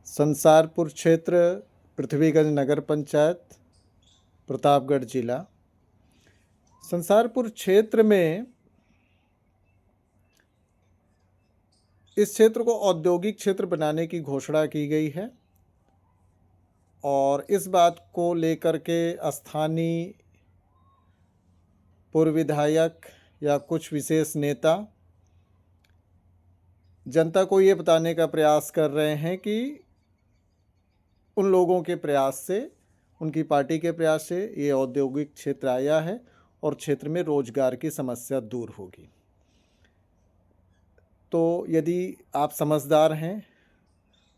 संसारपुर क्षेत्र, पृथ्वीगंज नगर पंचायत, प्रतापगढ़ जिला। संसारपुर क्षेत्र में इस क्षेत्र को औद्योगिक क्षेत्र बनाने की घोषणा की गई है और इस बात को लेकर के स्थानीय पूर्व विधायक या कुछ विशेष नेता जनता को ये बताने का प्रयास कर रहे हैं कि उन लोगों के प्रयास से, उनकी पार्टी के प्रयास से ये औद्योगिक क्षेत्र आया है और क्षेत्र में रोजगार की समस्या दूर होगी। तो यदि आप समझदार हैं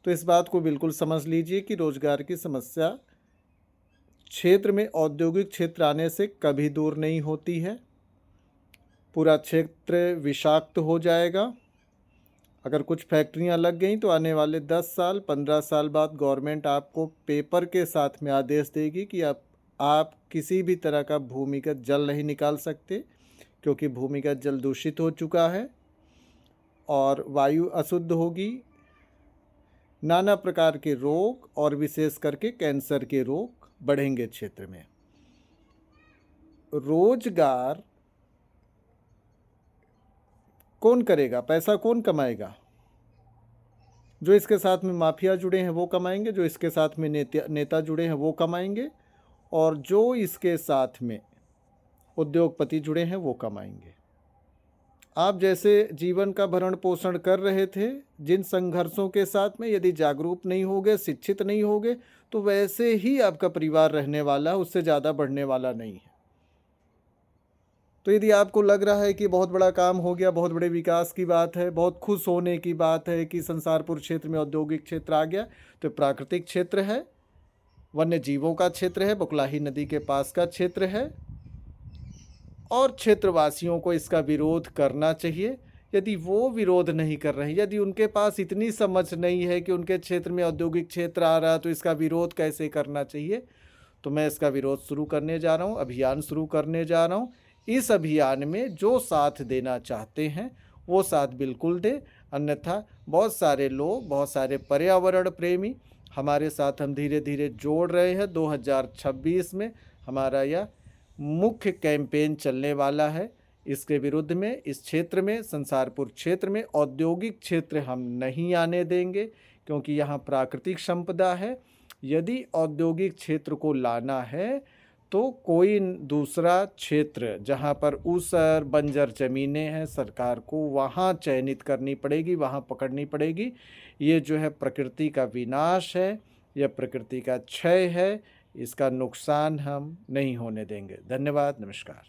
तो इस बात को बिल्कुल समझ लीजिए कि रोजगार की समस्या क्षेत्र में औद्योगिक क्षेत्र आने से कभी दूर नहीं होती है। पूरा क्षेत्र विषाक्त हो जाएगा। अगर कुछ फैक्ट्रियां लग गई तो आने वाले 10 साल 15 साल बाद गवर्नमेंट आपको पेपर के साथ में आदेश देगी कि आप किसी भी तरह का भूमिगत जल नहीं निकाल सकते, क्योंकि भूमिगत जल दूषित हो चुका है और वायु अशुद्ध होगी। नाना प्रकार के रोग और विशेष करके कैंसर के रोग बढ़ेंगे क्षेत्र में। रोजगार कौन करेगा? पैसा कौन कमाएगा? जो इसके साथ में माफिया जुड़े हैं वो कमाएंगे, जो इसके साथ में नेता जुड़े हैं वो कमाएंगे, और जो इसके साथ में उद्योगपति जुड़े हैं वो कमाएंगे। आप जैसे जीवन का भरण पोषण कर रहे थे, जिन संघर्षों के साथ में यदि जागरूक नहीं होगे, शिक्षित नहीं होगे, तो वैसे ही आपका परिवार रहने वाला, उससे ज़्यादा बढ़ने वाला नहीं है। तो यदि आपको लग रहा है कि बहुत बड़ा काम हो गया, बहुत बड़े विकास की बात है, बहुत खुश होने की बात है कि संसारपुर क्षेत्र में औद्योगिक क्षेत्र आ गया, तो प्राकृतिक क्षेत्र है, वन्य जीवों का क्षेत्र है, बुकलाही नदी के पास का क्षेत्र है और क्षेत्रवासियों को इसका विरोध करना चाहिए। यदि वो विरोध नहीं कर रहे हैं, यदि उनके पास इतनी समझ नहीं है कि उनके क्षेत्र में औद्योगिक क्षेत्र आ रहा है तो इसका विरोध कैसे करना चाहिए, तो मैं इसका विरोध शुरू करने जा रहा हूँ, अभियान शुरू करने जा रहा हूँ। इस अभियान में जो साथ देना चाहते हैं वो साथ बिल्कुल दें, अन्यथा बहुत सारे लोग, बहुत सारे पर्यावरण प्रेमी हमारे साथ हम धीरे धीरे जोड़ रहे हैं। 2026 में हमारा यह मुख्य कैंपेन चलने वाला है। इसके विरुद्ध में इस क्षेत्र में, संसारपुर क्षेत्र में औद्योगिक क्षेत्र हम नहीं आने देंगे, क्योंकि यहाँ प्राकृतिक संपदा है। यदि औद्योगिक क्षेत्र को लाना है तो कोई दूसरा क्षेत्र जहाँ पर ऊसर बंजर ज़मीनें हैं, सरकार को वहाँ चयनित करनी पड़ेगी, वहाँ पकड़नी पड़ेगी। ये जो है प्रकृति का विनाश है, यह प्रकृति का क्षय है, इसका नुकसान हम नहीं होने देंगे। धन्यवाद, नमस्कार।